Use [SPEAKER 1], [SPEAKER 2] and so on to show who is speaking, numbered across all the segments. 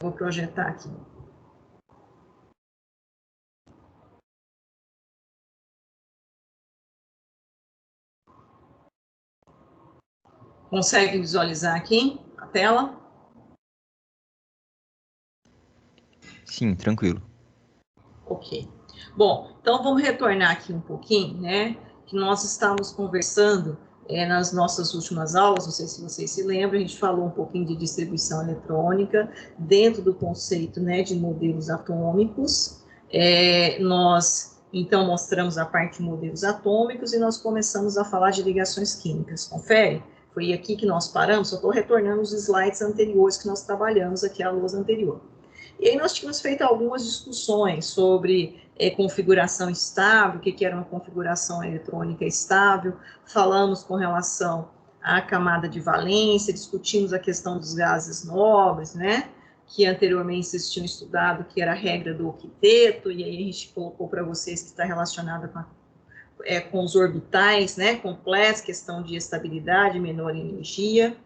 [SPEAKER 1] Vou projetar aqui. Consegue visualizar aqui a tela?
[SPEAKER 2] Sim, tranquilo.
[SPEAKER 1] Ok. Bom, então vamos retornar aqui um pouquinho, né? Que nós estávamos conversando nas nossas últimas aulas, não sei se vocês se lembram, a gente falou um pouquinho de distribuição eletrônica dentro do conceito, né, de modelos atômicos. Nós, então, mostramos a parte de modelos atômicos e nós começamos a falar de ligações químicas. Confere? Foi aqui que nós paramos, só estou retornando os slides anteriores que nós trabalhamos aqui, a lousa anterior. E aí nós tínhamos feito algumas discussões sobre configuração estável, o que era uma configuração eletrônica estável, falamos com relação à camada de valência, discutimos a questão dos gases nobres, né, que anteriormente vocês tinham estudado, que era a regra do octeto, e aí a gente colocou para vocês que está relacionada com os orbitais, né, completos, questão de estabilidade, menor energia.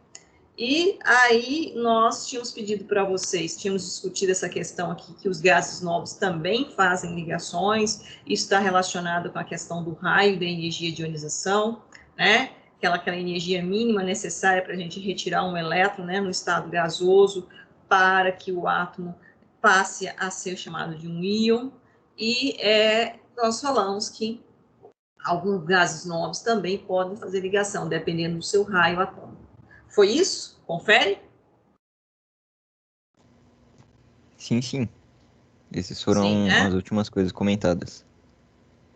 [SPEAKER 1] E aí nós tínhamos pedido para vocês, tínhamos discutido essa questão aqui, que os gases nobres também fazem ligações, isso está relacionado com a questão do raio da energia de ionização, né? Aquela energia mínima necessária para a gente retirar um elétron, né, no estado gasoso, para que o átomo passe a ser chamado de um íon. E nós falamos que alguns gases nobres também podem fazer ligação, dependendo do seu raio atômico. Foi isso? Confere?
[SPEAKER 2] Sim, sim. Essas
[SPEAKER 1] Sim,
[SPEAKER 2] foram
[SPEAKER 1] né?
[SPEAKER 2] as últimas coisas comentadas.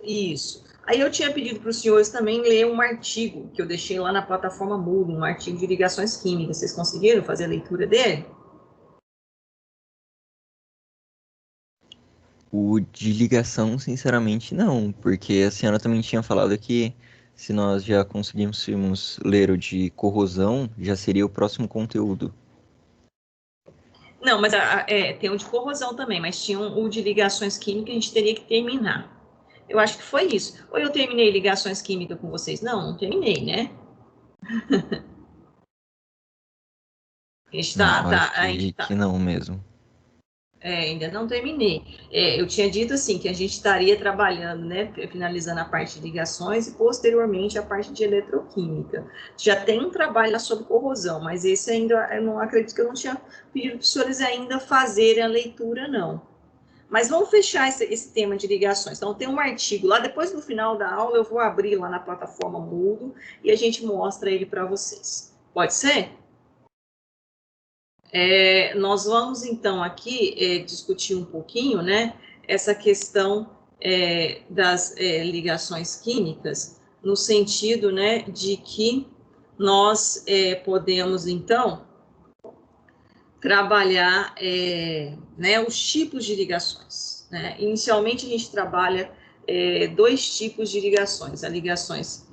[SPEAKER 1] Isso. Aí eu tinha pedido para os senhores também ler um artigo que eu deixei lá na plataforma Moodle, um artigo de ligações químicas. Vocês conseguiram fazer a leitura dele?
[SPEAKER 2] O de ligação, sinceramente, não, porque a senhora também tinha falado que se nós já conseguíssemos ler o de corrosão, já seria o próximo conteúdo.
[SPEAKER 1] Não, mas tem o de corrosão também, mas tinha o de ligações químicas, a gente teria que terminar. Eu acho que foi isso. Ou eu terminei ligações químicas com vocês? Não, não terminei, né? A gente
[SPEAKER 2] Não, acho
[SPEAKER 1] a gente
[SPEAKER 2] que não mesmo.
[SPEAKER 1] ainda não terminei. Eu tinha dito assim que a gente estaria trabalhando, né, finalizando a parte de ligações e posteriormente a parte de eletroquímica. Já tem um trabalho sobre corrosão, mas esse ainda eu não acredito que eu não tinha pedido para os senhores ainda fazerem a leitura, não. Mas vamos fechar esse tema de ligações. Então, tem um artigo lá, depois no final da aula, eu vou abrir lá na plataforma Moodle e a gente mostra ele para vocês. Pode ser? Nós vamos, então, aqui discutir um pouquinho, né, essa questão das ligações químicas, no sentido, né, de que nós podemos, então, trabalhar né, os tipos de ligações. Né? Inicialmente, a gente trabalha dois tipos de ligações, as ligações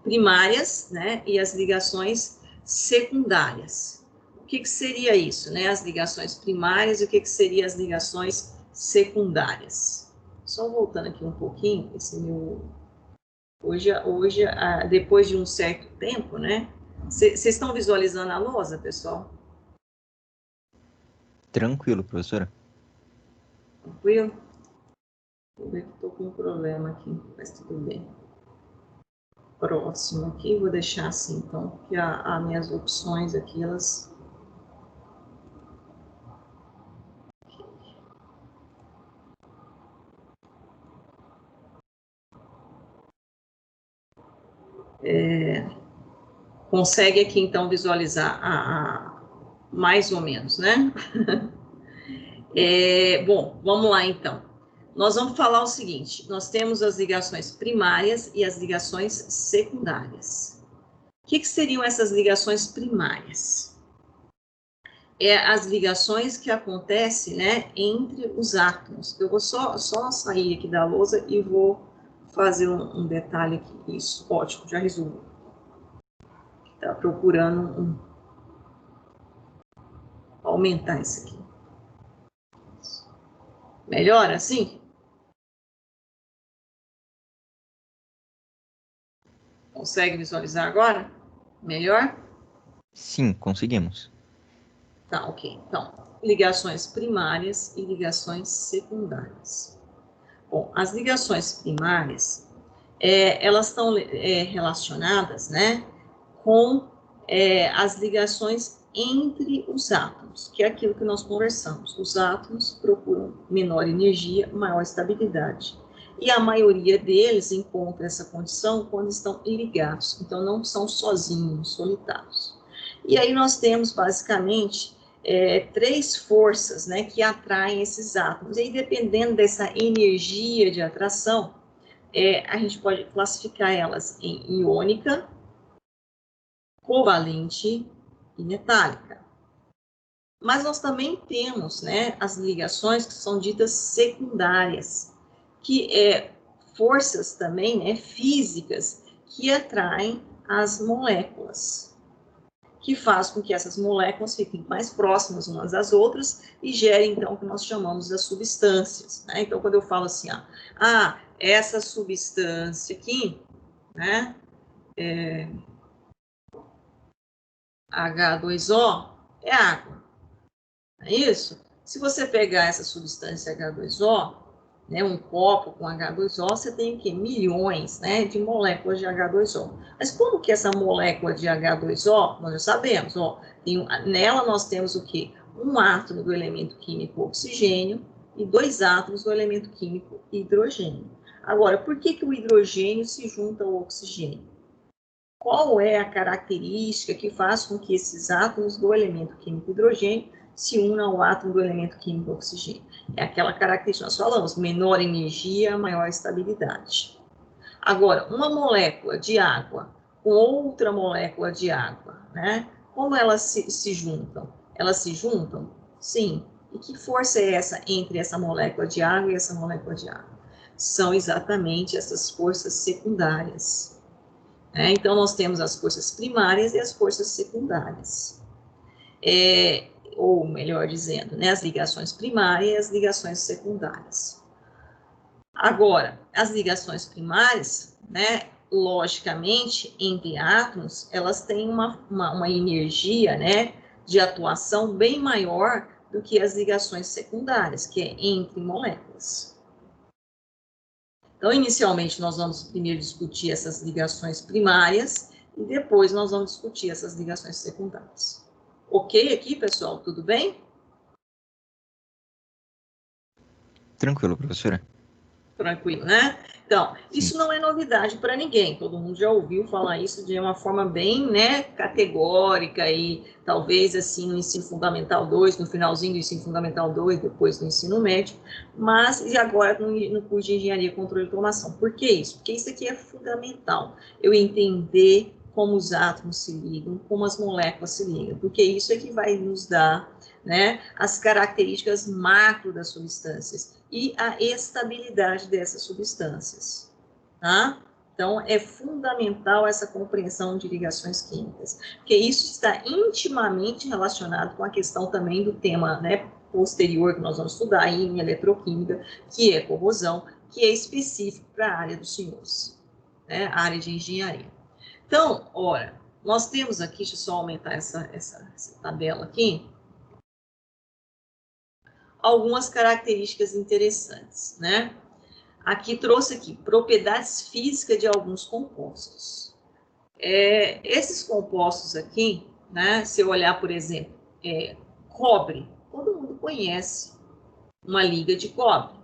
[SPEAKER 1] primárias, né, e as ligações secundárias. O que seria isso, né? As ligações primárias e o que seriam as ligações secundárias? Só voltando aqui um pouquinho, esse meu hoje depois de um certo tempo, né? Vocês estão visualizando a lousa, pessoal?
[SPEAKER 2] Tranquilo, professora.
[SPEAKER 1] Tranquilo? Vou ver que estou com um problema aqui, mas tudo bem. Próximo aqui, vou deixar assim, então, que as minhas opções aqui, elas consegue aqui então visualizar mais ou menos, né? Bom, vamos lá então. Nós vamos falar o seguinte: nós temos as ligações primárias e as ligações secundárias. O que seriam essas ligações primárias? As ligações que acontecem, né, entre os átomos. Eu vou só sair aqui da lousa e vou fazer um detalhe aqui. Isso, ótimo, já resolvi. Tá procurando aumentar isso aqui. Melhor assim? Consegue visualizar agora? Melhor?
[SPEAKER 2] Sim, conseguimos.
[SPEAKER 1] Tá, ok. Então, ligações primárias e ligações secundárias. Bom, as ligações primárias, elas estão relacionadas, né, com as ligações entre os átomos, que é aquilo que nós conversamos. Os átomos procuram menor energia, maior estabilidade. E a maioria deles encontra essa condição quando estão ligados, então não são sozinhos, solitários. E aí nós temos, basicamente, três forças, né, que atraem esses átomos. E aí, dependendo dessa energia de atração, a gente pode classificar elas em iônica, covalente e metálica. Mas nós também temos, né, as ligações que são ditas secundárias, que forças também, né, físicas que atraem as moléculas, que faz com que essas moléculas fiquem mais próximas umas das outras e gerem, então, o que nós chamamos das substâncias, né? Então, quando eu falo assim, essa substância aqui, né, H2O, é água, não é isso? Se você pegar essa substância H2O, né, um copo com H2O, você tem o quê? Milhões, né, de moléculas de H2O. Mas como que essa molécula de H2O, nós já sabemos, nela nós temos o quê? Um átomo do elemento químico oxigênio e 2 átomos do elemento químico hidrogênio. Agora, por que o hidrogênio se junta ao oxigênio? Qual é a característica que faz com que esses átomos do elemento químico hidrogênio se unam ao átomo do elemento químico oxigênio? É aquela característica que nós falamos, menor energia, maior estabilidade. Agora, uma molécula de água com outra molécula de água, né? Como elas se juntam? Elas se juntam? Sim. E que força é essa entre essa molécula de água e essa molécula de água? São exatamente essas forças secundárias. Então, nós temos as forças primárias e as forças secundárias. Ou melhor dizendo, né, as ligações primárias e as ligações secundárias. Agora, as ligações primárias, né, logicamente, entre átomos, elas têm uma energia, né, de atuação bem maior do que as ligações secundárias, que é entre moléculas. Então, inicialmente, nós vamos primeiro discutir essas ligações primárias e depois nós vamos discutir essas ligações secundárias. Ok aqui, pessoal? Tudo bem?
[SPEAKER 2] Tranquilo, professora.
[SPEAKER 1] Tranquilo, né? Então,
[SPEAKER 2] Sim.
[SPEAKER 1] isso não é novidade para ninguém. Todo mundo já ouviu falar isso de uma forma bem, né, categórica e talvez assim no ensino fundamental 2, no finalzinho do ensino fundamental 2, depois do ensino médio, mas e agora no curso de engenharia, controle e automação. Por que isso? Porque isso aqui é fundamental. Eu entender como os átomos se ligam, como as moléculas se ligam, porque isso é que vai nos dar, né, as características macro das substâncias e a estabilidade dessas substâncias, tá? Então, é fundamental essa compreensão de ligações químicas, porque isso está intimamente relacionado com a questão também do tema, né, posterior que nós vamos estudar aí em eletroquímica, que é corrosão, que é específico para a área dos senhores, né, a área de engenharia. Então, olha, nós temos aqui, deixa eu só aumentar essa tabela aqui, algumas características interessantes, né? Aqui trouxe aqui propriedades físicas de alguns compostos. Esses compostos aqui, né? Se eu olhar, por exemplo, cobre, todo mundo conhece uma liga de cobre,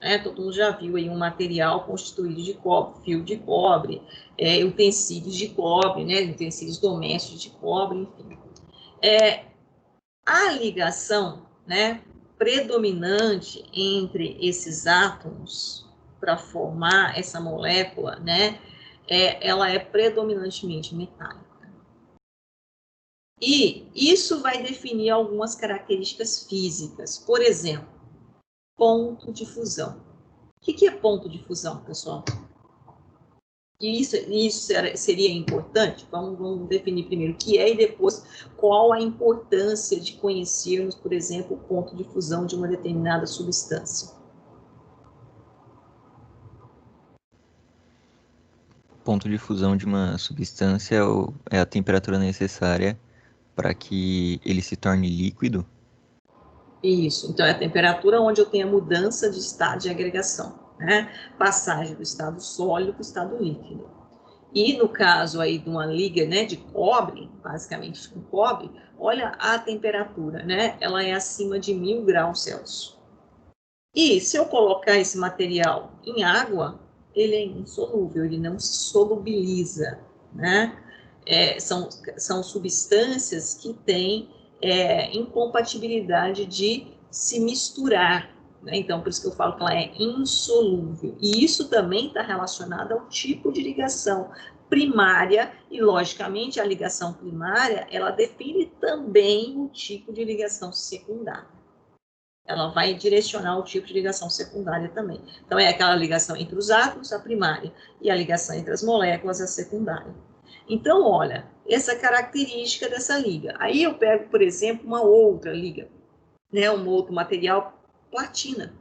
[SPEAKER 1] né? Todo mundo já viu aí um material constituído de cobre, fio de cobre, utensílios de cobre, né? Utensílios domésticos de cobre, enfim. A ligação, né, predominante entre esses átomos para formar essa molécula, né, ela é predominantemente metálica. E isso vai definir algumas características físicas. Por exemplo, ponto de fusão. O que é ponto de fusão, pessoal? Isso seria importante? Vamos definir primeiro o que é e depois qual a importância de conhecermos, por exemplo, o ponto de fusão de uma determinada substância.
[SPEAKER 2] Ponto de fusão de uma substância é a temperatura necessária para que ele se torne líquido?
[SPEAKER 1] Isso, então é a temperatura onde eu tenho a mudança de estado de agregação, né? Passagem do estado sólido para o estado líquido. E no caso aí de uma liga, né, de cobre, basicamente com cobre, olha a temperatura, né? Ela é acima de 1000 graus Celsius. E se eu colocar esse material em água, ele é insolúvel, ele não se solubiliza, né? São substâncias que têm incompatibilidade de se misturar, né? Então, por isso que eu falo que ela é insolúvel. E isso também está relacionado ao tipo de ligação primária, e logicamente a ligação primária, ela define também o tipo de ligação secundária. Ela vai direcionar o tipo de ligação secundária também. Então, é aquela ligação entre os átomos, a primária, e a ligação entre as moléculas, a secundária. Então, olha, essa característica dessa liga. Aí eu pego, por exemplo, uma outra liga, né, um outro material, platina.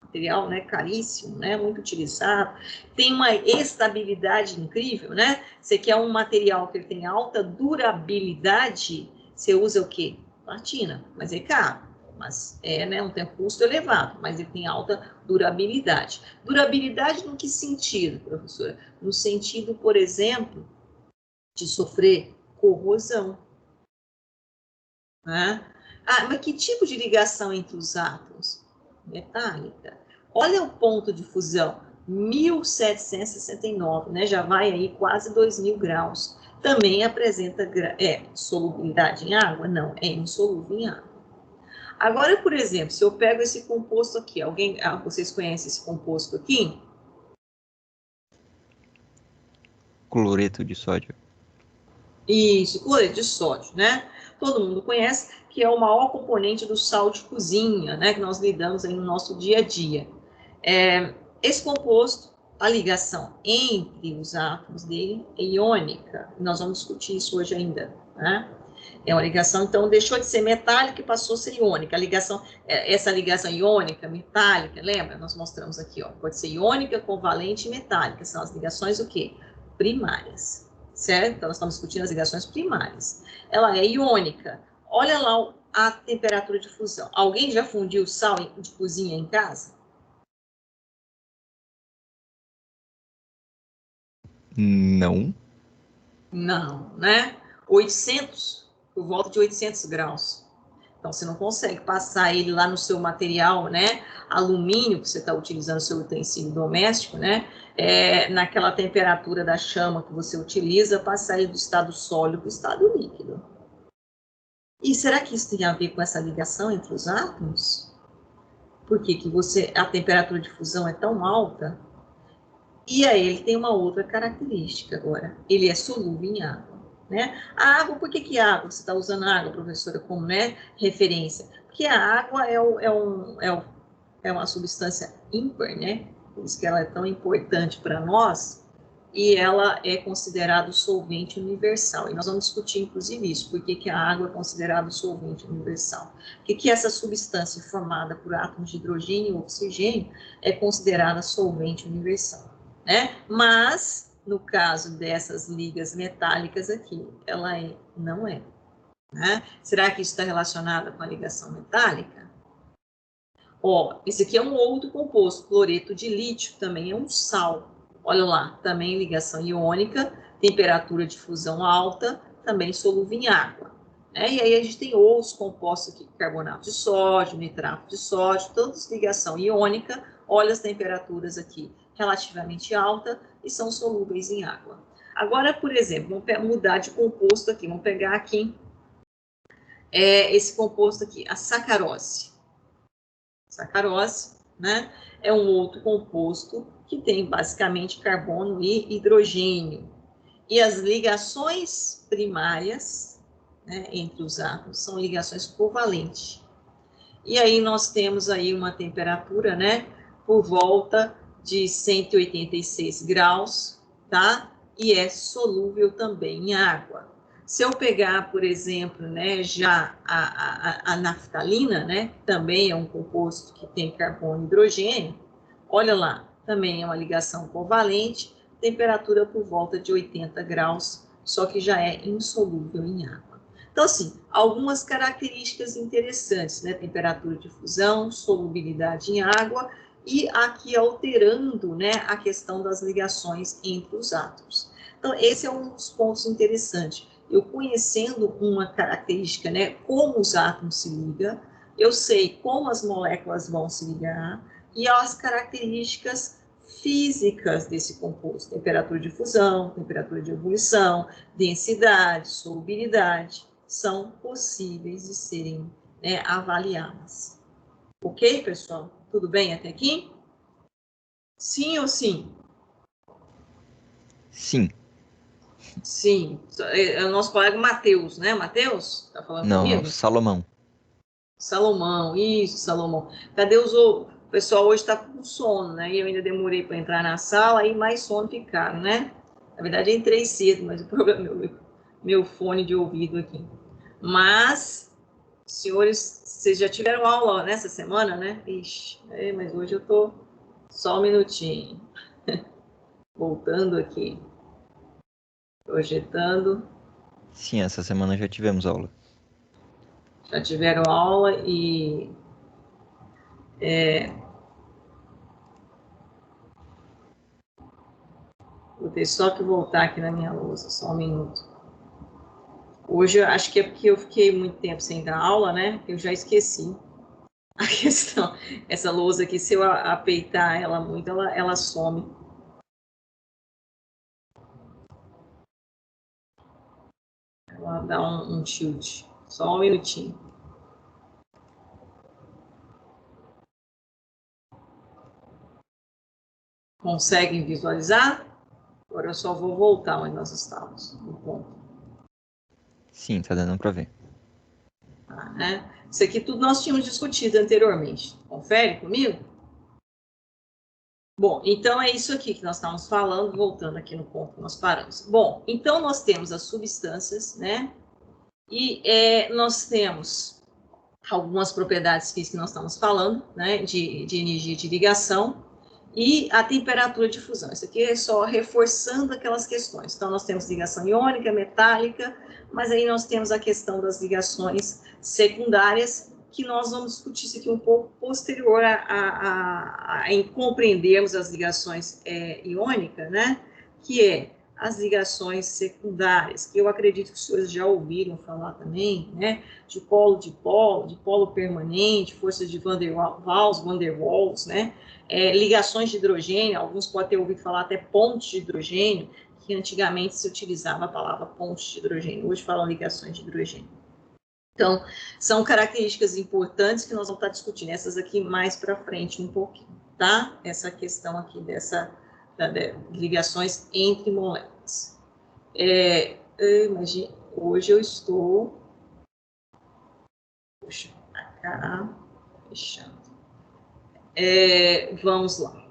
[SPEAKER 1] Material, né, caríssimo, né, muito utilizado, tem uma estabilidade incrível, né? Você quer um material que ele tem alta durabilidade, você usa o quê? Platina, mas é caro, mas né, um custo elevado, mas ele tem alta durabilidade. Durabilidade no que sentido, professora? No sentido, por exemplo, de sofrer corrosão, né? Ah, mas que tipo de ligação entre os átomos? Metálica. Olha o ponto de fusão, 1769, né? Já vai aí quase 2000 graus. Também apresenta solubilidade em água? Não, é insolúvel em água. Agora, por exemplo, se eu pego esse composto aqui, vocês conhecem esse composto aqui?
[SPEAKER 2] Cloreto de sódio.
[SPEAKER 1] Isso, cloreto de sódio, né? Todo mundo conhece que é o maior componente do sal de cozinha, né? Que nós lidamos aí no nosso dia a dia. Esse composto, a ligação entre os átomos dele é iônica. Nós vamos discutir isso hoje ainda, né? É uma ligação, então, deixou de ser metálica e passou a ser iônica. Essa ligação iônica, metálica, lembra? Nós mostramos aqui, ó, pode ser iônica, covalente e metálica. São as ligações o quê? Primárias, certo? Então, nós estamos discutindo as ligações primárias. Ela é iônica. Olha lá a temperatura de fusão. Alguém já fundiu sal de cozinha em casa?
[SPEAKER 2] Não.
[SPEAKER 1] Não, né? 800, por volta de 800 graus. Então, você não consegue passar ele lá no seu material, né? Alumínio, que você está utilizando, seu utensílio doméstico, né? Naquela temperatura da chama que você utiliza, passar ele do estado sólido para o estado líquido. E será que isso tem a ver com essa ligação entre os átomos? Por que a temperatura de fusão é tão alta? E aí ele tem uma outra característica agora, ele é solúvel em água, né? A água, por que água? Você está usando a água, professora, como, né, referência? Porque a água é uma substância ímpar, né? Por isso que ela é tão importante para nós, e ela é considerada solvente universal. E nós vamos discutir, inclusive, isso, por que a água é considerada solvente universal. Por que essa substância formada por átomos de hidrogênio e oxigênio é considerada solvente universal, né? Mas, no caso dessas ligas metálicas aqui, ela não é, né? Será que isso está relacionado com a ligação metálica? Ó, esse aqui é um outro composto, cloreto de lítio, também é um sal. Olha lá, também ligação iônica, temperatura de fusão alta, também solúvel em água. E aí a gente tem outros compostos aqui, carbonato de sódio, nitrato de sódio, todos ligação iônica. Olha as temperaturas aqui, relativamente alta e são solúveis em água. Agora, por exemplo, vamos mudar de composto aqui, vamos pegar aqui esse composto aqui, a sacarose. Sacarose, né? É um outro composto que tem basicamente carbono e hidrogênio. E as ligações primárias, né, entre os átomos são ligações covalentes. E aí nós temos aí uma temperatura, né, por volta de 186 graus, tá? E é solúvel também em água. Se eu pegar, por exemplo, né, já a naftalina, né, também é um composto que tem carbono e hidrogênio, olha lá, também é uma ligação covalente, temperatura por volta de 80 graus, só que já é insolúvel em água. Então, assim, algumas características interessantes, né? Temperatura de fusão, solubilidade em água, e aqui alterando, né, a questão das ligações entre os átomos. Então, esse é um dos pontos interessantes. Eu conhecendo uma característica, né, como os átomos se ligam, eu sei como as moléculas vão se ligar e as características físicas desse composto, temperatura de fusão, temperatura de ebulição, densidade, solubilidade, são possíveis de serem, né, avaliadas. Ok, pessoal? Tudo bem até aqui? Sim ou sim?
[SPEAKER 2] Sim.
[SPEAKER 1] Sim. É o nosso colega Matheus, né? Matheus? Tá falando
[SPEAKER 2] Não,
[SPEAKER 1] comigo?
[SPEAKER 2] Salomão.
[SPEAKER 1] Salomão, isso, Salomão. Cadê os outros? O pessoal hoje está com sono, né? E eu ainda demorei para entrar na sala, e mais sono ficaram, né? Na verdade, eu entrei cedo, mas o problema é meu fone de ouvido aqui. Mas, senhores, vocês já tiveram aula nessa semana, né? Ixi, mas hoje eu tô só um minutinho. Voltando aqui. Projetando.
[SPEAKER 2] Sim, essa semana já tivemos aula.
[SPEAKER 1] Já tiveram aula e vou ter só que voltar aqui na minha lousa, só um minuto. Hoje, eu acho que é porque eu fiquei muito tempo sem dar aula, né? Eu já esqueci a questão. Essa lousa aqui, se eu apeitar ela muito, ela some. Ela dá um tilt. Só um minutinho. Conseguem visualizar? Agora eu só vou voltar onde nós estávamos, no ponto.
[SPEAKER 2] Sim, tá dando para ver.
[SPEAKER 1] Tá, né? Isso aqui tudo nós tínhamos discutido anteriormente. Confere comigo? Bom, então é isso aqui que nós estávamos falando, voltando aqui no ponto que nós paramos. Bom, então nós temos as substâncias, né? E nós temos algumas propriedades físicas que nós estamos falando, né? De energia de ligação e a temperatura de fusão. Isso aqui é só reforçando aquelas questões. Então, nós temos ligação iônica, metálica, mas aí nós temos a questão das ligações secundárias, que nós vamos discutir isso aqui um pouco posterior em compreendermos as ligações iônicas, né? Que é as ligações secundárias, que eu acredito que os senhores já ouviram falar também, né? De polo permanente, forças de Van der Waals, né? Ligações de hidrogênio, alguns podem ter ouvido falar até pontes de hidrogênio, que antigamente se utilizava a palavra pontes de hidrogênio, hoje falam ligações de hidrogênio. Então, são características importantes que nós vamos estar discutindo, essas aqui mais para frente um pouquinho, tá? Essa questão aqui dessa ligações entre moléculas. Imagine, hoje eu estou... Puxa, para cá, fechando. Vamos lá.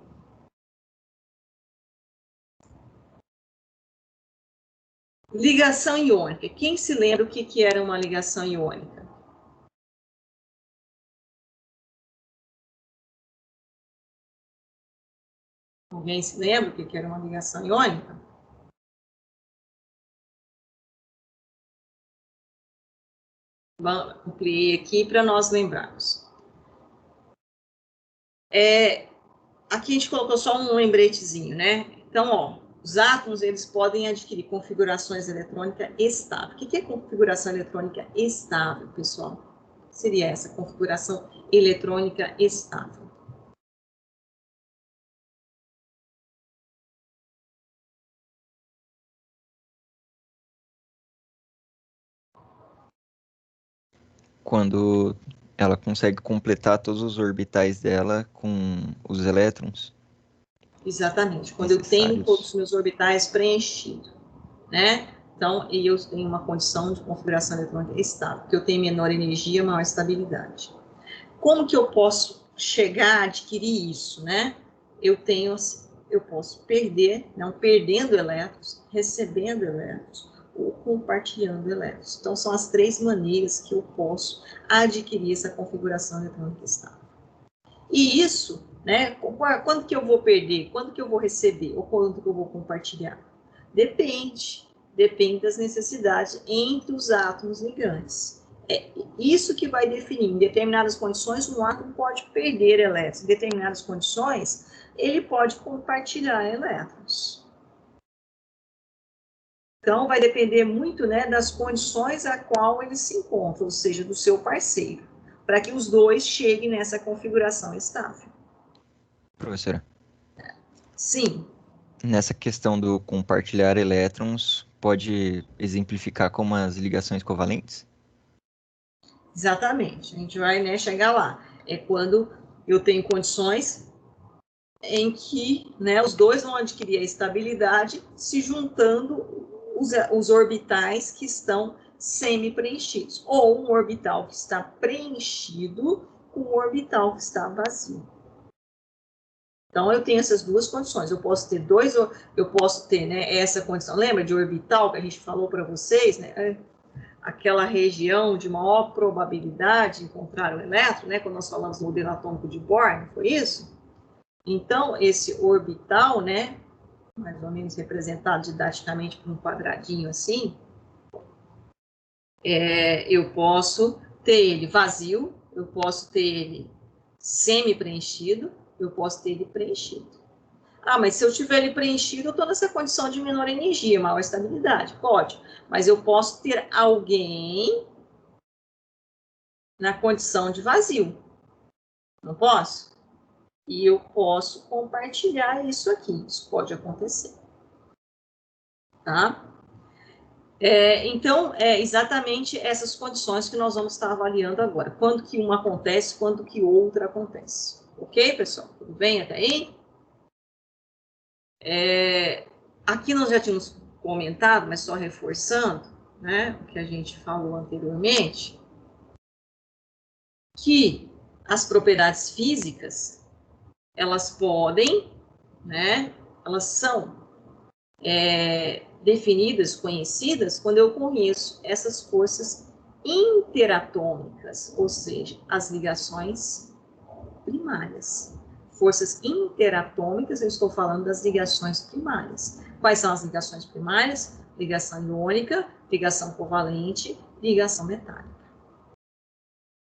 [SPEAKER 1] Ligação iônica. Quem se lembra o que era uma ligação iônica? Alguém se lembra o que era uma ligação iônica? Ampliei aqui para nós lembrarmos. Aqui a gente colocou só um lembretezinho, né? Então, ó, os átomos, eles podem adquirir configurações eletrônicas estáveis. O que é configuração eletrônica estável, pessoal? Seria essa configuração eletrônica estável.
[SPEAKER 2] Quando ela consegue completar todos os orbitais dela com os elétrons.
[SPEAKER 1] Exatamente, quando eu tenho todos os meus orbitais preenchidos, né? Então, e eu tenho uma condição de configuração eletrônica estável, porque eu tenho menor energia, maior estabilidade. Como que eu posso chegar a adquirir isso, né? Eu posso perder, não perdendo elétrons, recebendo elétrons ou compartilhando elétrons. Então, são as três maneiras que eu posso adquirir essa configuração eletrônica estável. E isso, né? Quando que eu vou perder? Quando que eu vou receber? Ou quando que eu vou compartilhar? Depende, depende das necessidades entre os átomos ligantes. É isso que vai definir. Em determinadas condições, um átomo pode perder elétrons. Em determinadas condições, ele pode compartilhar elétrons. Então, vai depender muito, né, das condições a qual ele se encontra, ou seja, do seu parceiro, para que os dois cheguem nessa configuração estável.
[SPEAKER 2] Professora,
[SPEAKER 1] Sim.
[SPEAKER 2] nessa questão do compartilhar elétrons, pode exemplificar como as ligações covalentes?
[SPEAKER 1] Exatamente. A gente vai, né, chegar lá. É quando eu tenho condições em que, né, os dois vão adquirir a estabilidade se juntando os orbitais que estão semi-preenchidos, ou um orbital que está preenchido com um orbital que está vazio. Então, eu tenho essas duas condições. Eu posso ter, né, essa condição. Lembra de orbital que a gente falou para vocês, né? Aquela região de maior probabilidade de encontrar o elétron, né? Quando nós falamos do modelo atômico de Bohr, foi isso? Então, esse orbital, né, mais ou menos representado didaticamente por um quadradinho assim, eu posso ter ele vazio, eu posso ter ele semi-preenchido, eu posso ter ele preenchido. Ah, mas se eu tiver ele preenchido, eu estou nessa condição de menor energia, maior estabilidade. Pode, mas eu posso ter alguém na condição de vazio. Não posso? E eu posso compartilhar isso aqui. Isso pode acontecer. Tá? Então, é exatamente essas condições que nós vamos estar avaliando agora. Quando que uma acontece, quando que outra acontece. Ok, pessoal? Tudo bem até aí? Aqui nós já tínhamos comentado, mas só reforçando, né, o que a gente falou anteriormente, que as propriedades físicas, elas podem, né, elas são definidas, conhecidas, quando eu conheço essas forças interatômicas, ou seja, as ligações primárias. Forças interatômicas, eu estou falando das ligações primárias. Quais são as ligações primárias? Ligação iônica, ligação covalente, ligação metálica.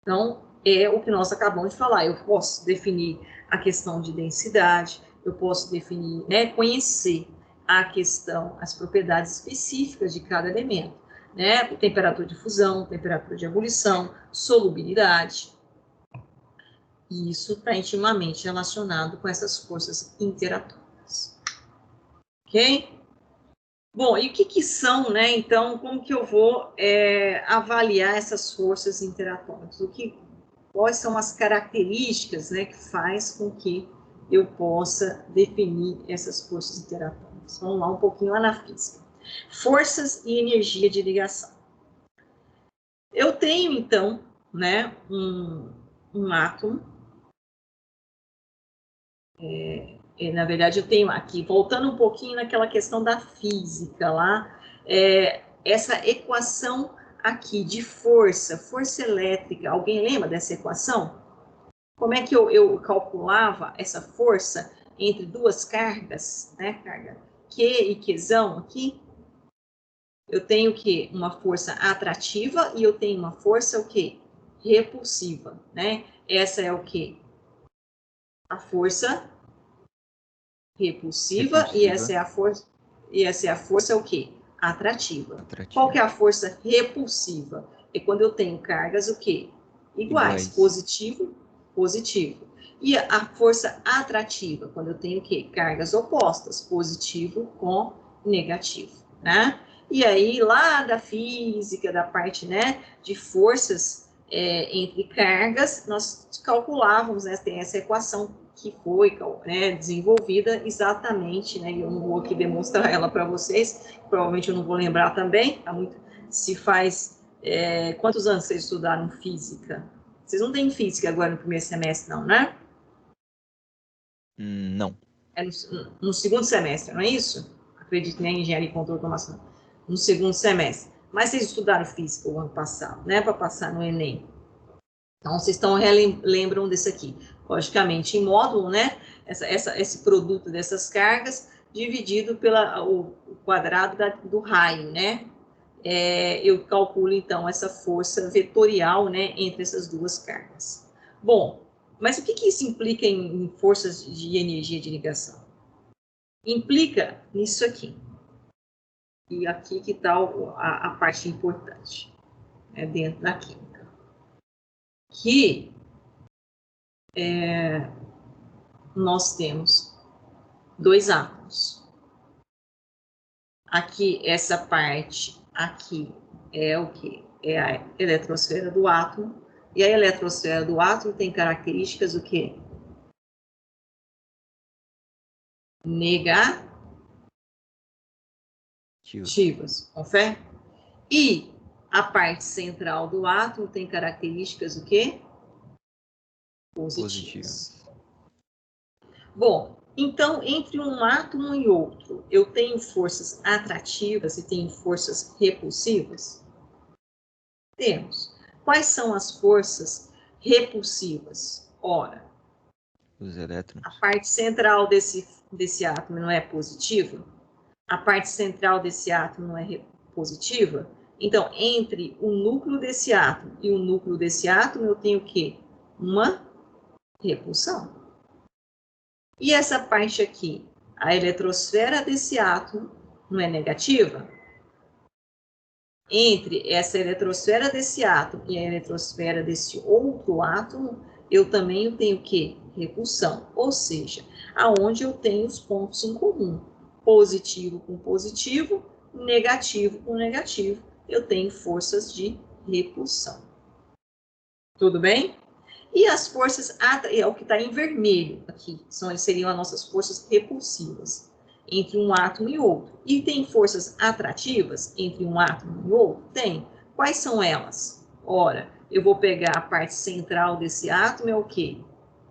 [SPEAKER 1] Então, é o que nós acabamos de falar. Eu posso definir a questão de densidade, eu posso definir, né, conhecer a questão, as propriedades específicas de cada elemento, né, temperatura de fusão, temperatura de ebulição, solubilidade. E isso está intimamente relacionado com essas forças interatômicas. Ok? Bom, e o que são, né? Então, como que eu vou avaliar essas forças interatômicas? Quais são as características, né, que faz com que eu possa definir essas forças interatômicas? Vamos lá um pouquinho lá na física. Forças e energia de ligação. Eu tenho, então, né, um átomo. Na verdade, eu tenho aqui, voltando um pouquinho naquela questão da física lá, essa equação aqui de força elétrica, alguém lembra dessa equação? Como é que eu calculava essa força entre duas cargas, né, carga Q e Qzão aqui? Eu tenho o quê? Uma força atrativa e eu tenho uma força o quê? Repulsiva, né? Essa é o quê? A força repulsiva. E essa é a força o quê? Atrativa. Qual que é a força repulsiva? É quando eu tenho cargas o quê? Iguais. Positivo. E a força atrativa, quando eu tenho o quê? Cargas opostas, positivo com negativo, né? E aí, lá da física, da parte, né, de forças entre cargas, nós calculávamos, né, tem essa equação que foi, né, desenvolvida exatamente, né, eu não vou aqui demonstrar ela para vocês, provavelmente eu não vou lembrar também, se faz, quantos anos vocês estudaram física? Vocês não têm física agora no primeiro semestre, não, né?
[SPEAKER 2] Não.
[SPEAKER 1] É no segundo semestre, não é isso? Acredito em engenharia e controle de automação. No segundo semestre. Mas vocês estudaram física o ano passado, né? Para passar no Enem. Então, vocês lembram desse aqui. Logicamente, em módulo, né? Esse produto dessas cargas dividido pelo quadrado do raio, né? Eu calculo, então, essa força vetorial, né, entre essas duas cargas. Bom, mas o que isso implica em forças de energia de ligação? Implica nisso aqui. E aqui que está a parte importante, né, dentro da química. Que nós temos dois átomos. Aqui, essa parte aqui é o quê? É a eletrosfera do átomo. E a eletrosfera do átomo tem características o quê? Negativas, confere? E a parte central do átomo tem características o quê? Positivas. Bom, então, entre um átomo e outro, eu tenho forças atrativas e tenho forças repulsivas? Temos. Quais são as forças repulsivas? Ora,
[SPEAKER 2] os elétrons.
[SPEAKER 1] A parte central desse átomo não é positiva? A parte central desse átomo não é positiva? Então, entre o núcleo desse átomo e o núcleo desse átomo, eu tenho o quê? Uma repulsão. E essa parte aqui, a eletrosfera desse átomo, não é negativa? Entre essa eletrosfera desse átomo e a eletrosfera desse outro átomo, eu também tenho o quê? Repulsão. Ou seja, aonde eu tenho os pontos em comum. Positivo com positivo, negativo com negativo, eu tenho forças de repulsão. Tudo bem? E as forças, é o que está em vermelho aqui, seriam as nossas forças repulsivas entre um átomo e outro. E tem forças atrativas entre um átomo e outro? Tem. Quais são elas? Ora, eu vou pegar a parte central desse átomo, é o quê?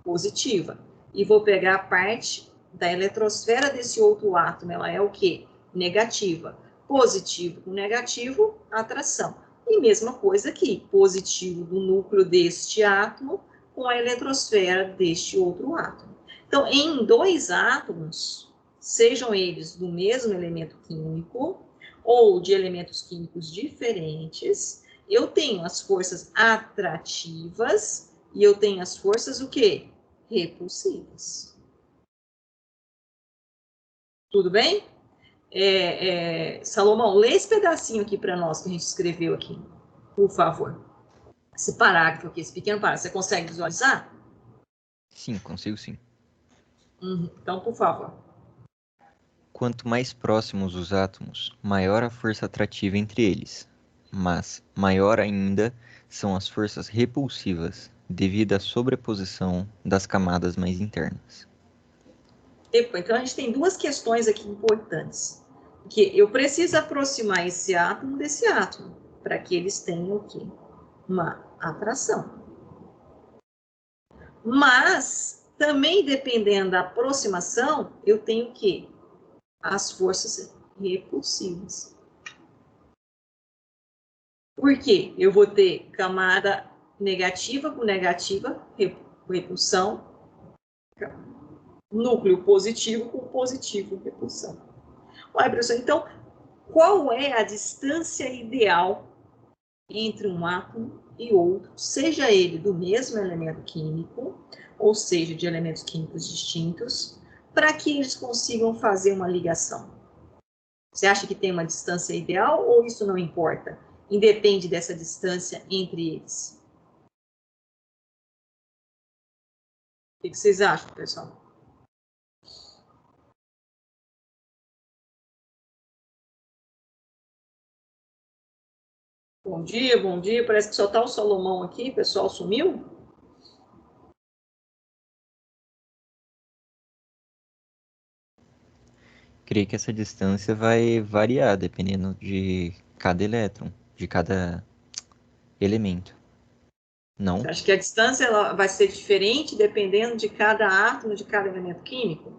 [SPEAKER 1] Positiva. E vou pegar a parte da eletrosfera desse outro átomo, ela é o quê? Negativa. Positivo com negativo, atração. E mesma coisa aqui, positivo do núcleo deste átomo com a eletrosfera deste outro átomo. Então, em dois átomos, sejam eles do mesmo elemento químico ou de elementos químicos diferentes, eu tenho as forças atrativas e eu tenho as forças o quê? Repulsivas. Tudo bem? Salomão, lê esse pedacinho aqui para nós que a gente escreveu aqui, por favor. Esse parágrafo aqui, esse pequeno parágrafo, você consegue visualizar?
[SPEAKER 2] Sim, consigo sim.
[SPEAKER 1] Então, por favor.
[SPEAKER 2] Quanto mais próximos os átomos, maior a força atrativa entre eles, mas maior ainda são as forças repulsivas, devido à sobreposição das camadas mais internas.
[SPEAKER 1] Então, a gente tem duas questões aqui importantes. Que eu preciso aproximar esse átomo desse átomo, para que eles tenham o quê? Uma atração. Mas, também dependendo da aproximação, eu tenho o quê? As forças repulsivas. Por quê? Eu vou ter camada negativa com negativa, repulsão, núcleo positivo com positivo, repulsão. Olha, professor, então, qual é a distância ideal entre um átomo e outro, seja ele do mesmo elemento químico, ou seja, de elementos químicos distintos, para que eles consigam fazer uma ligação? Você acha que tem uma distância ideal ou isso não importa? Independe dessa distância entre eles. O que vocês acham, pessoal? Bom dia, bom dia. Parece que só está o Salomão aqui. O pessoal sumiu?
[SPEAKER 2] Creio que essa distância vai variar dependendo de cada elétron, de cada elemento. Não?
[SPEAKER 1] Você acha que a distância ela vai ser diferente dependendo de cada átomo, de cada elemento químico?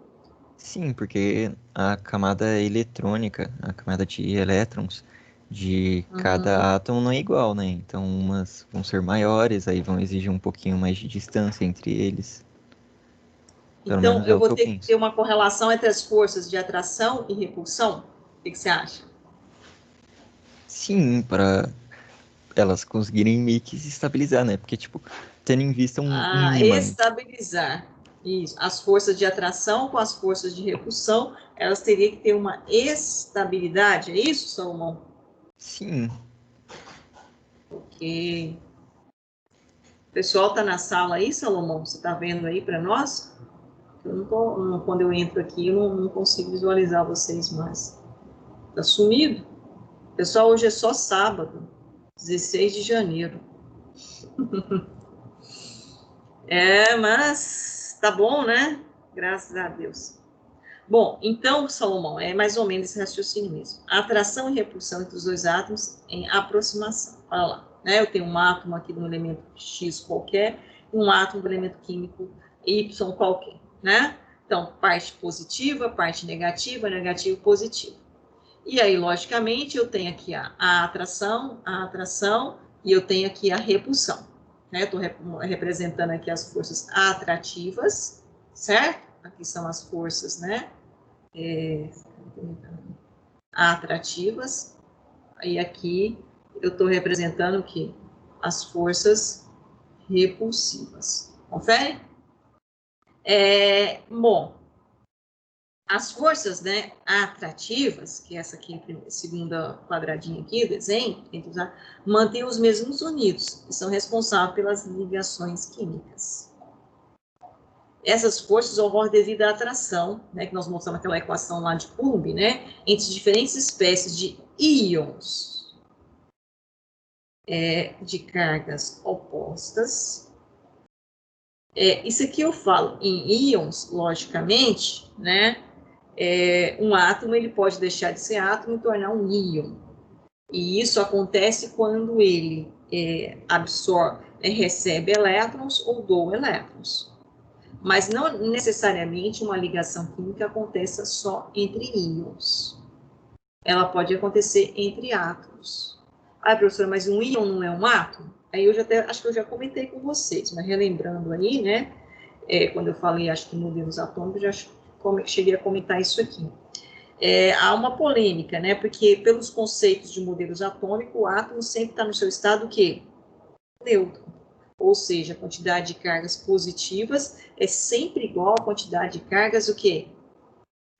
[SPEAKER 2] Sim, porque a camada eletrônica, a camada de elétrons de cada átomo não é igual, né? Então umas vão ser maiores, aí vão exigir um pouquinho mais de distância entre eles. Pelo
[SPEAKER 1] Então,
[SPEAKER 2] menos é
[SPEAKER 1] eu
[SPEAKER 2] o que
[SPEAKER 1] vou
[SPEAKER 2] eu
[SPEAKER 1] ter que ter
[SPEAKER 2] penso.
[SPEAKER 1] uma correlação entre as forças de atração e repulsão? O que você acha?
[SPEAKER 2] Sim, para elas conseguirem meio que se estabilizar, né? Porque, tipo, tendo em vista um ímã.
[SPEAKER 1] Estabilizar. Isso. As forças de atração com as forças de repulsão, elas teriam que ter uma estabilidade. É isso, Salomão?
[SPEAKER 2] Sim,
[SPEAKER 1] Ok. O pessoal está na sala aí, Salomão? Você está vendo aí para nós? Eu não tô, quando eu entro aqui, eu não consigo visualizar vocês mais. Está sumido? Pessoal, hoje é só sábado, 16 de janeiro. Mas tá bom, né? Graças a Deus. Bom, então, Salomão, é mais ou menos esse raciocínio mesmo. A atração e repulsão entre os dois átomos em aproximação. Olha lá, né? Eu tenho um átomo aqui de um elemento X qualquer, e um átomo do elemento químico Y qualquer, né? Então, parte positiva, parte negativa, negativo, positivo. E aí, logicamente, eu tenho aqui a atração, e eu tenho aqui a repulsão. Né? Estou representando aqui as forças atrativas, certo? Aqui são as forças, né? Atrativas. E aqui eu estou representando o quê? As forças repulsivas. Confere? Bom, as forças, né, atrativas, que é essa aqui, segunda quadradinha aqui, o desenho, tem que usar, mantém os mesmos unidos, que são responsáveis pelas ligações químicas. Essas forças ocorrem devido à atração, né, que nós mostramos naquela equação lá de Coulomb, né, entre diferentes espécies de íons de cargas opostas. Isso aqui eu falo em íons, logicamente, né, um átomo ele pode deixar de ser átomo e tornar um íon. E isso acontece quando ele absorve, recebe elétrons ou doa elétrons. Mas não necessariamente uma ligação química aconteça só entre íons. Ela pode acontecer entre átomos. Ah, professora, mas um íon não é um átomo? Aí eu acho que eu já comentei com vocês, mas relembrando aí, né? Quando eu falei, acho que modelos atômicos, já cheguei a comentar isso aqui. Há uma polêmica, né? Porque pelos conceitos de modelos atômicos, o átomo sempre está no seu estado o quê? Neutro. Ou seja, a quantidade de cargas positivas é sempre igual à quantidade de cargas o quê?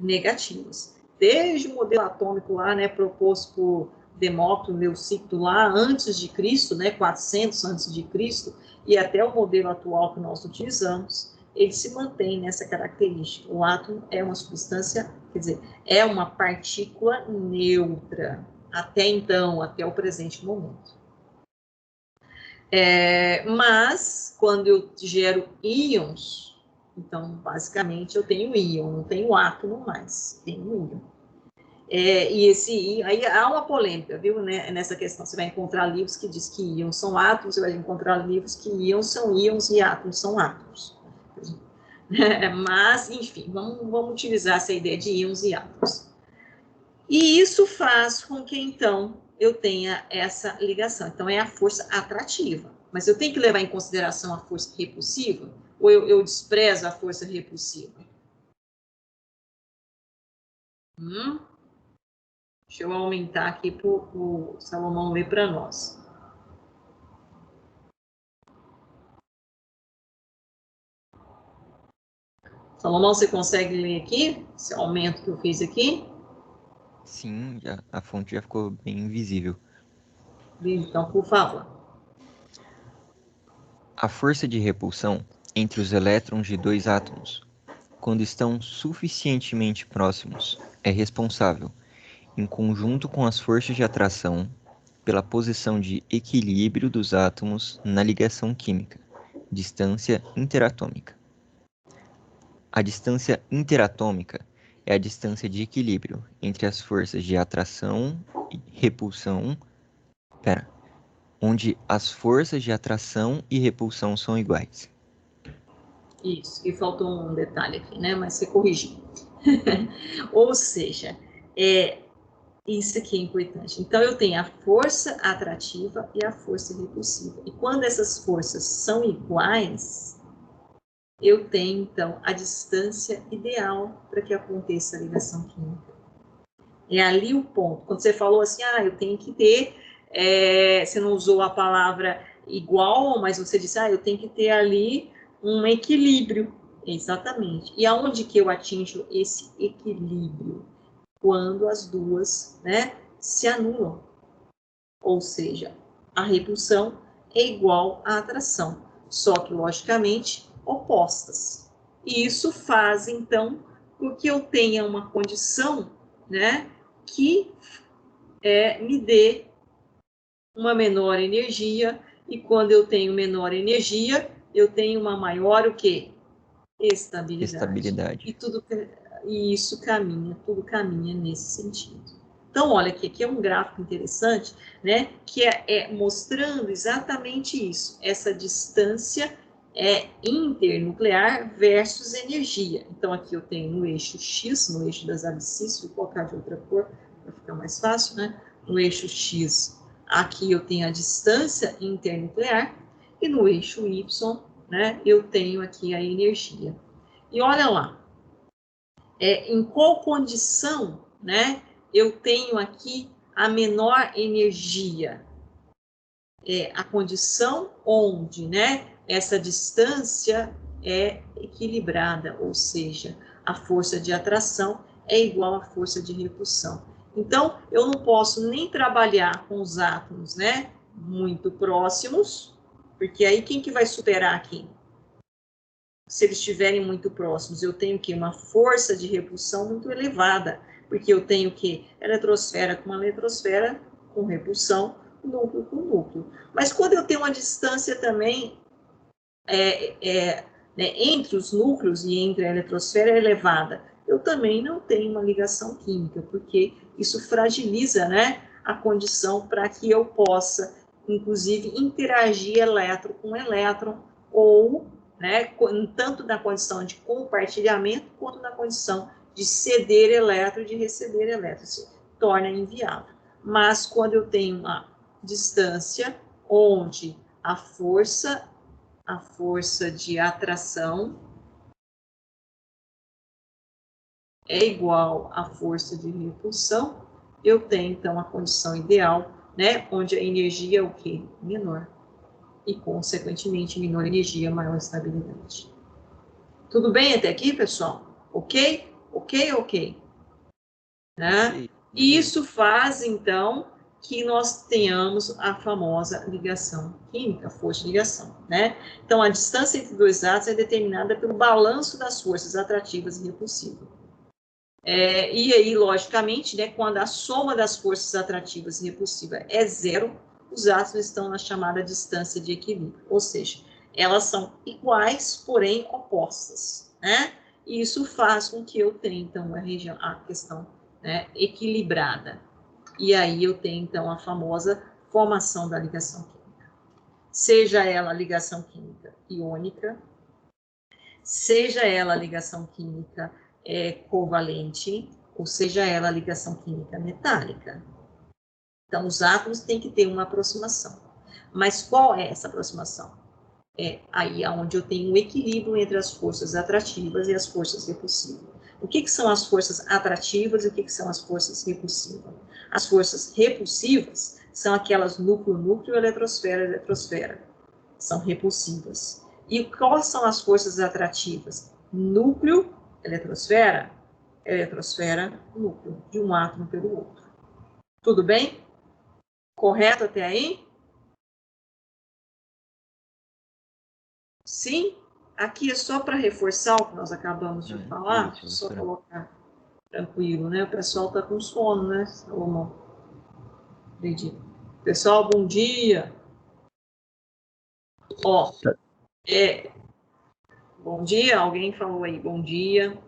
[SPEAKER 1] Negativas. Desde o modelo atômico lá, né, proposto por Demócrito, Leucito lá antes de Cristo, né, 400 antes de Cristo, e até o modelo atual que nós utilizamos, ele se mantém nessa característica. O átomo é uma substância, quer dizer, é uma partícula neutra, até então, até o presente momento. Mas, quando eu gero íons, então, basicamente, eu tenho íon, não tenho átomo mais, tenho íon. E esse aí há uma polêmica, viu, né, nessa questão. Você vai encontrar livros que diz que íons são átomos, você vai encontrar livros que íons são íons e átomos são átomos. Mas, enfim, vamos utilizar essa ideia de íons e átomos. E isso faz com que, então, eu tenha essa ligação. Então, é a força atrativa. Mas eu tenho que levar em consideração a força repulsiva? Ou eu desprezo a força repulsiva? Deixa eu aumentar aqui para o Salomão ler para nós. Salomão, você consegue ler aqui? Esse aumento que eu fiz aqui?
[SPEAKER 2] sim, a fonte já ficou bem visível.
[SPEAKER 1] Então, por favor.
[SPEAKER 2] A força de repulsão entre os elétrons de dois átomos, quando estão suficientemente próximos, é responsável, em conjunto com as forças de atração, pela posição de equilíbrio dos átomos na ligação química, distância interatômica. A distância interatômica é a distância de equilíbrio entre as forças de atração e repulsão, onde as forças de atração e repulsão são iguais.
[SPEAKER 1] Isso, e faltou um detalhe aqui, né? Mas você corrigiu. Ou seja, isso aqui é importante. Então, eu tenho a força atrativa e a força repulsiva. E quando essas forças são iguais, eu tenho, então, a distância ideal para que aconteça a ligação química. É ali o ponto. Quando você falou assim, eu tenho que ter, você não usou a palavra igual, mas você disse, eu tenho que ter ali um equilíbrio. Exatamente. E aonde que eu atinjo esse equilíbrio? Quando as duas, né, se anulam. Ou seja, a repulsão é igual à atração, só que, logicamente, opostas. E isso faz, então, com que eu tenha uma condição, né, que me dê uma menor energia, e quando eu tenho menor energia, eu tenho uma maior o quê? Estabilidade.
[SPEAKER 2] Estabilidade.
[SPEAKER 1] E isso tudo caminha nesse sentido. Então, olha aqui é um gráfico interessante, né, que é mostrando exatamente isso, essa distância internuclear versus energia. Então, aqui eu tenho no eixo X, no eixo das abscissas, vou colocar de outra cor para ficar mais fácil, né? No eixo X, aqui eu tenho a distância internuclear, e no eixo Y, né, eu tenho aqui a energia. E olha lá, em qual condição, né, eu tenho aqui a menor energia? A condição onde, né, essa distância é equilibrada, ou seja, a força de atração é igual à força de repulsão. Então, eu não posso nem trabalhar com os átomos, né, muito próximos, porque aí quem que vai superar aqui? Se eles estiverem muito próximos, eu tenho que uma força de repulsão muito elevada, porque eu tenho que eletrosfera com uma eletrosfera com repulsão, núcleo com núcleo. Mas quando eu tenho uma distância também né, entre os núcleos e entre a eletrosfera elevada, eu também não tenho uma ligação química, porque isso fragiliza, né, a condição para que eu possa, inclusive, interagir elétron com elétron, ou, né, tanto na condição de compartilhamento, quanto na condição de ceder elétron e de receber elétron. Isso torna inviável. Mas quando eu tenho uma distância onde a força de atração é igual à força de repulsão, eu tenho, então, a condição ideal, né, onde a energia é o quê? Menor. E, consequentemente, menor energia, maior estabilidade. Tudo bem até aqui, pessoal? Ok? Ok? Né? E isso faz, então, que nós tenhamos a famosa ligação química, força de ligação, né? Então, a distância entre dois átomos é determinada pelo balanço das forças atrativas e repulsivas. E aí, logicamente, né, quando a soma das forças atrativas e repulsivas é zero, os átomos estão na chamada distância de equilíbrio, ou seja, elas são iguais, porém opostas, né? E isso faz com que eu tenha, então, a questão, né, equilibrada. E aí eu tenho, então, a famosa formação da ligação química. Seja ela a ligação química iônica, seja ela a ligação química covalente, ou seja ela a ligação química metálica. Então, os átomos têm que ter uma aproximação. Mas qual é essa aproximação? É aí onde eu tenho um equilíbrio entre as forças atrativas e as forças repulsivas. O que são as forças atrativas e o que são as forças repulsivas? As forças repulsivas são aquelas núcleo-núcleo, eletrosfera. São repulsivas. E quais são as forças atrativas? Núcleo, eletrosfera, núcleo, de um átomo pelo outro. Tudo bem? Correto até aí? Sim? Aqui é só para reforçar o que nós acabamos de falar, deixa eu só colocar tranquilo, né? O pessoal está com sono, né, Salomão? Acredito. Pessoal, bom dia. Ó, bom dia, alguém falou aí, bom dia.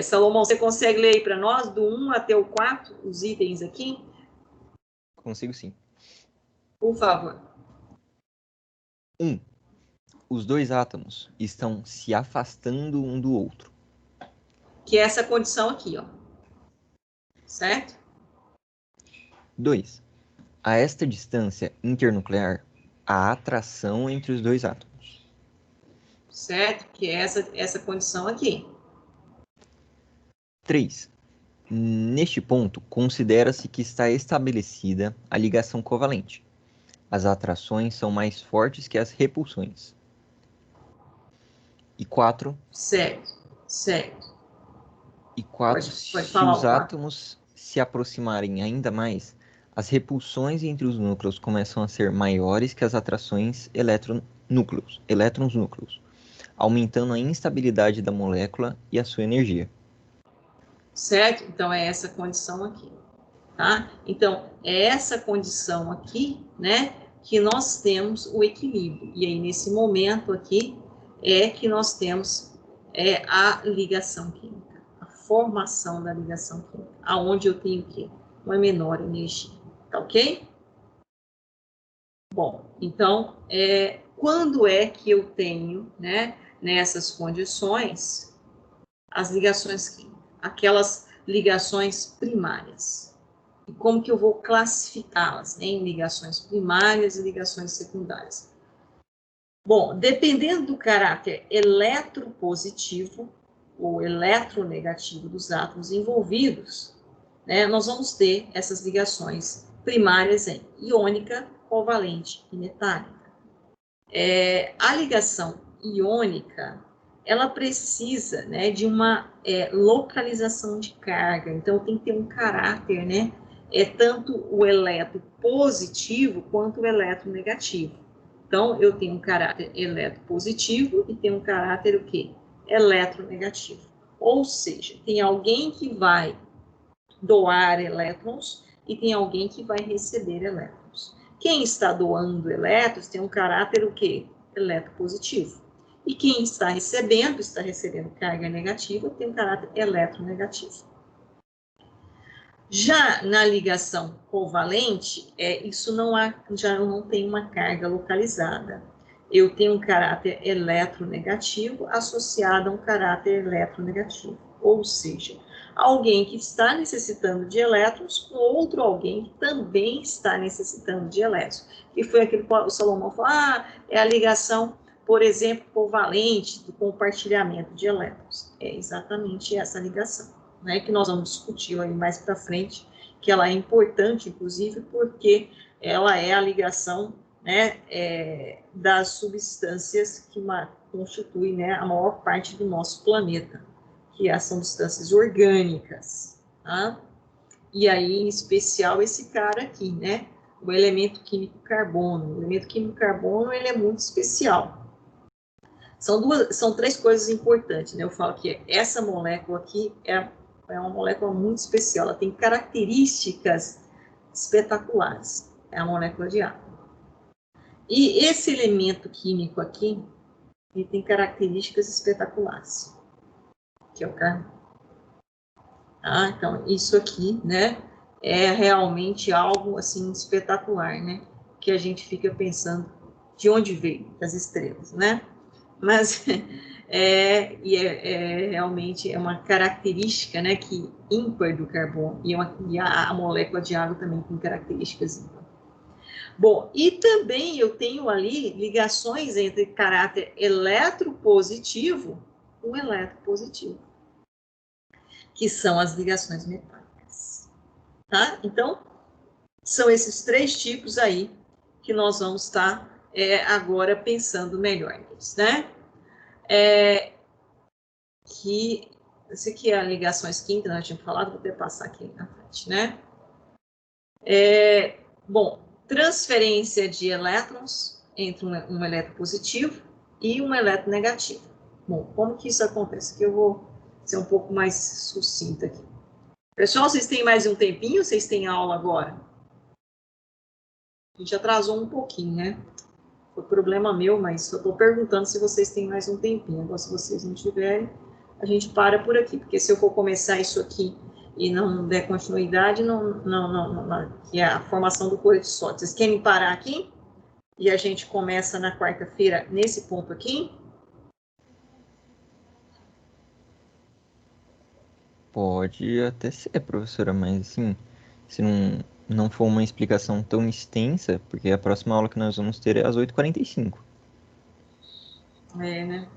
[SPEAKER 1] Salomão, você consegue ler aí para nós, do 1 até o 4, os itens aqui?
[SPEAKER 2] Consigo sim.
[SPEAKER 1] Por favor.
[SPEAKER 2] 1. Os dois átomos estão se afastando um do outro.
[SPEAKER 1] Que é essa condição aqui, ó. Certo?
[SPEAKER 2] 2. A esta distância internuclear, há atração entre os dois átomos.
[SPEAKER 1] certo? Que é essa condição aqui.
[SPEAKER 2] 3. Neste ponto, considera-se que está estabelecida a ligação covalente. As atrações são mais fortes que as repulsões. E 4.
[SPEAKER 1] Certo, certo.
[SPEAKER 2] E 4,
[SPEAKER 1] Pode
[SPEAKER 2] se
[SPEAKER 1] falar
[SPEAKER 2] os
[SPEAKER 1] o 4.
[SPEAKER 2] átomos se aproximarem ainda mais, as repulsões entre os núcleos começam a ser maiores que as atrações elétrons-núcleos, aumentando a instabilidade da molécula e a sua energia.
[SPEAKER 1] Certo? Então, é essa condição aqui, tá? Então, é essa condição aqui, né, que nós temos o equilíbrio. E aí, nesse momento aqui, é que nós temos a ligação química, a formação da ligação química, aonde eu tenho o quê? Uma menor energia, tá ok? Bom, então, quando é que eu tenho, né, nessas condições, as ligações químicas? Aquelas ligações primárias. E como que eu vou classificá-las em ligações primárias e ligações secundárias? Bom, dependendo do caráter eletropositivo ou eletronegativo dos átomos envolvidos, né, nós vamos ter essas ligações primárias em iônica, covalente e metálica. A ligação iônica, ela precisa, né, de uma localização de carga, então tem que ter um caráter, né, tanto o elétron positivo quanto o elétron negativo. Então, eu tenho um caráter eletropositivo e tenho um caráter o quê? Eletronegativo. Ou seja, tem alguém que vai doar elétrons e tem alguém que vai receber elétrons. Quem está doando elétrons tem um caráter o quê? Eletropositivo. E quem está recebendo carga negativa, tem um caráter eletronegativo. Já na ligação covalente, isso já não tem uma carga localizada. Eu tenho um caráter eletronegativo associado a um caráter eletronegativo. Ou seja, alguém que está necessitando de elétrons com outro alguém que também está necessitando de elétrons. E foi aquilo que o Salomão falou, é a ligação, por exemplo, covalente do compartilhamento de elétrons. É exatamente essa ligação, né, que nós vamos discutir aí mais para frente, que ela é importante, inclusive, porque ela é a ligação, né, das substâncias que constituem, né, a maior parte do nosso planeta, que são substâncias orgânicas, tá? E aí, em especial, esse cara aqui, né, o elemento químico carbono. O elemento químico carbono, ele é muito especial. São três coisas importantes, né? Eu falo que essa molécula aqui é uma molécula muito especial, ela tem características espetaculares, é a molécula de água. E esse elemento químico aqui, ele tem características espetaculares, que é o carbono. Então, isso aqui, né, é realmente algo, assim, espetacular, né? Que a gente fica pensando de onde veio, das estrelas, né? Mas realmente é uma característica, né, que ímpar do carbono, e a molécula de água também tem características ímpar. Bom, e também eu tenho ali ligações entre caráter eletropositivo com eletropositivo, que são as ligações metálicas, tá? Então, são esses três tipos aí que nós vamos estar agora pensando melhor neles, né? Que esse aqui é a ligações químicas, nós tínhamos falado, vou até passar aqui na frente, né? Bom, transferência de elétrons entre um elétron positivo e um elétron negativo. Bom, como que isso acontece? Que eu vou ser um pouco mais sucinta aqui. Pessoal, vocês têm mais um tempinho? Vocês têm aula agora? A gente atrasou um pouquinho, né? Foi problema meu, mas eu estou perguntando se vocês têm mais um tempinho. Agora, se vocês não tiverem, a gente para por aqui, porque se eu for começar isso aqui e não der continuidade, que é a formação do corpo de sódio. Vocês querem parar aqui? E a gente começa na quarta-feira nesse ponto aqui?
[SPEAKER 2] Pode até ser, professora, mas assim, se não for uma explicação tão extensa, porque a próxima aula que nós vamos ter é às 8h45.
[SPEAKER 1] Né?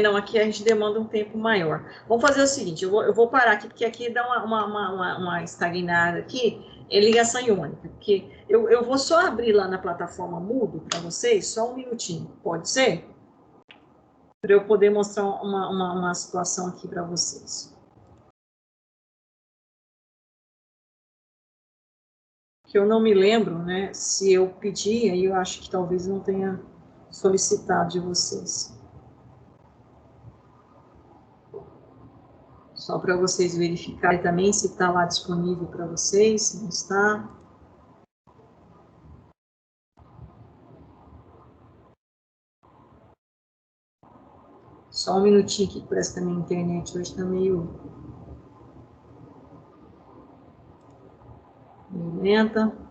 [SPEAKER 1] Não, aqui a gente demanda um tempo maior. Vamos fazer o seguinte, eu vou parar aqui, porque aqui dá uma estagnada aqui, é ligação iônica, porque eu vou só abrir lá na plataforma Moodle para vocês, só um minutinho, pode ser? Para eu poder mostrar uma situação aqui para vocês. Que eu não me lembro, né, se eu pedi, aí eu acho que talvez não tenha solicitado de vocês. Só para vocês verificarem também se está lá disponível para vocês, se não está. Só um minutinho aqui, parece que a minha internet hoje está meio lenta.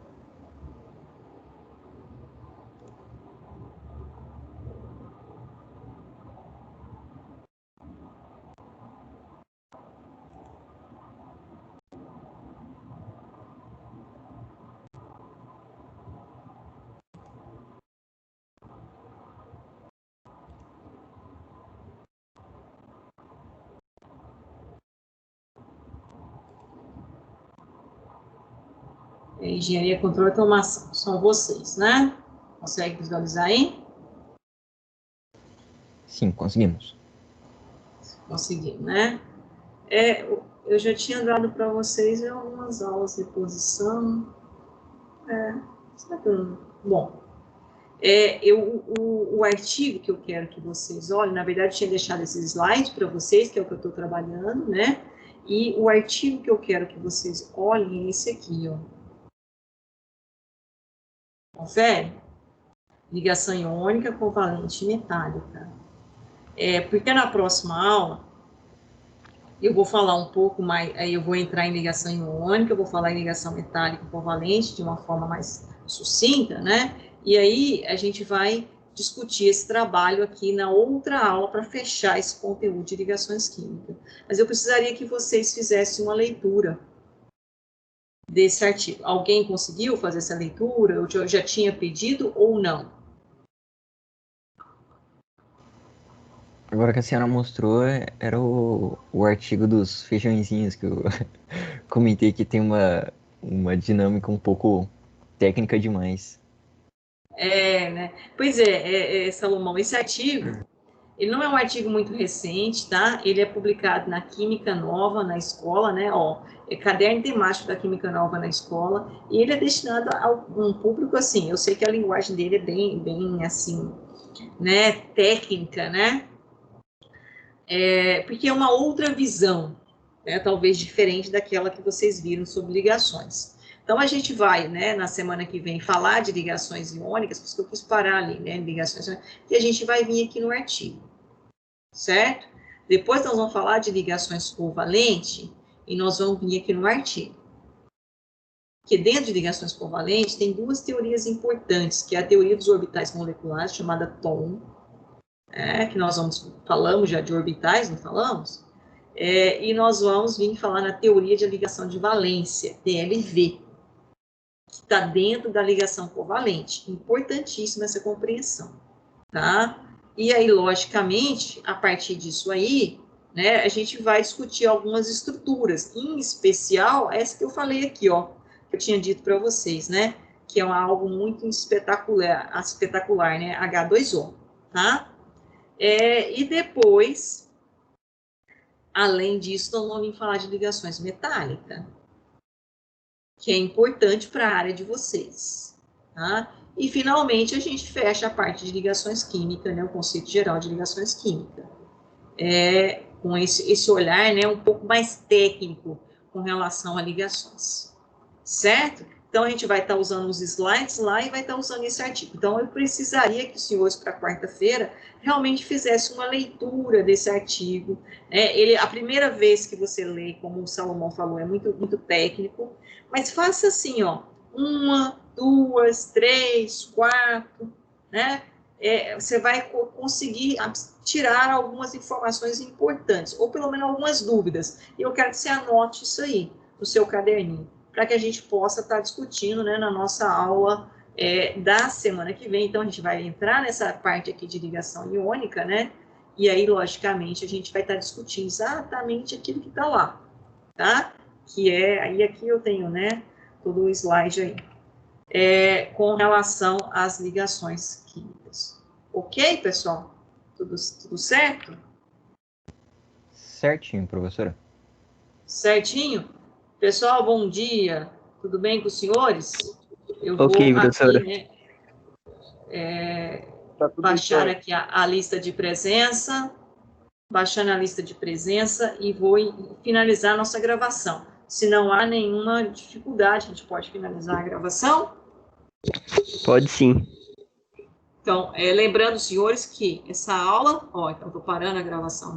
[SPEAKER 1] Engenharia, controle e automação, são vocês, né? Consegue visualizar aí?
[SPEAKER 2] Sim, conseguimos.
[SPEAKER 1] Conseguimos, né? Eu já tinha dado para vocês algumas aulas de reposição. Bom, o artigo que eu quero que vocês olhem, na verdade, eu tinha deixado esse slide para vocês, que é o que eu estou trabalhando, né? E o artigo que eu quero que vocês olhem é esse aqui, ó. Confere? Ligação iônica covalente metálica. Porque na próxima aula eu vou falar um pouco mais, aí eu vou entrar em ligação iônica, eu vou falar em ligação metálica covalente de uma forma mais sucinta, né? E aí a gente vai discutir esse trabalho aqui na outra aula para fechar esse conteúdo de ligações químicas. Mas eu precisaria que vocês fizessem uma leitura desse artigo. Alguém conseguiu fazer essa leitura? Eu já tinha pedido ou não?
[SPEAKER 2] Agora que a senhora mostrou, era o artigo dos feijõezinhos que eu comentei que tem uma dinâmica um pouco técnica demais.
[SPEAKER 1] Né? Pois Salomão, esse artigo, ele não é um artigo muito recente, tá? Ele é publicado na Química Nova, na escola, né? É caderno temático da Química Nova na escola, e ele é destinado a um público, assim, eu sei que a linguagem dele é bem assim, né? Técnica, né? Porque é uma outra visão, né? Talvez diferente daquela que vocês viram sobre ligações. Então, a gente vai, né, na semana que vem, falar de ligações iônicas, por isso que eu quis parar ali, né, ligações iônicas, e a gente vai vir aqui no artigo, certo? Depois nós vamos falar de ligações covalentes, e nós vamos vir aqui no artigo. Porque dentro de ligações covalentes, tem duas teorias importantes, que é a teoria dos orbitais moleculares, chamada TOM, que nós falamos já de orbitais, não falamos? E nós vamos vir falar na teoria de ligação de valência, TLV, que está dentro da ligação covalente. Importantíssima essa compreensão, tá? E aí, logicamente, a partir disso aí, né, a gente vai discutir algumas estruturas, em especial essa que eu falei aqui, ó, que eu tinha dito para vocês, né, que é algo muito espetacular, né, H2O, tá? E depois, além disso, nós vamos falar de ligações metálicas, que é importante para a área de vocês, tá? E, finalmente, a gente fecha a parte de ligações químicas, né, o conceito geral de ligações químicas, com esse olhar, né, um pouco mais técnico com relação a ligações, certo? Então, a gente vai estar usando os slides lá e vai estar usando esse artigo. Então, eu precisaria que os senhores, para quarta-feira, realmente fizessem uma leitura desse artigo. A primeira vez que você lê, como o Salomão falou, é muito, muito técnico, mas faça assim, ó, 1, 2, 3, 4, né? Você vai conseguir tirar algumas informações importantes, ou pelo menos algumas dúvidas. E eu quero que você anote isso aí no seu caderninho, para que a gente possa estar discutindo, né, na nossa aula da semana que vem. Então, a gente vai entrar nessa parte aqui de ligação iônica, né? E aí, logicamente, a gente vai estar discutindo exatamente aquilo que está lá, tá? Que é, aí aqui eu tenho, né, todo o slide aí, com relação às ligações químicas. Ok, pessoal? Tudo certo?
[SPEAKER 2] Certinho, professora.
[SPEAKER 1] Certinho? Pessoal, bom dia. Tudo bem com os senhores? Eu
[SPEAKER 3] Ok,
[SPEAKER 1] vou
[SPEAKER 3] professora.
[SPEAKER 1] aqui, né,
[SPEAKER 3] Tá tudo
[SPEAKER 1] baixar
[SPEAKER 3] certo.
[SPEAKER 1] aqui a lista de presença, baixando a lista de presença e vou finalizar a nossa gravação. Se não há nenhuma dificuldade, a gente pode finalizar a gravação.
[SPEAKER 3] Pode sim.
[SPEAKER 1] Então, lembrando, senhores, que essa aula, ó, então estou parando a gravação.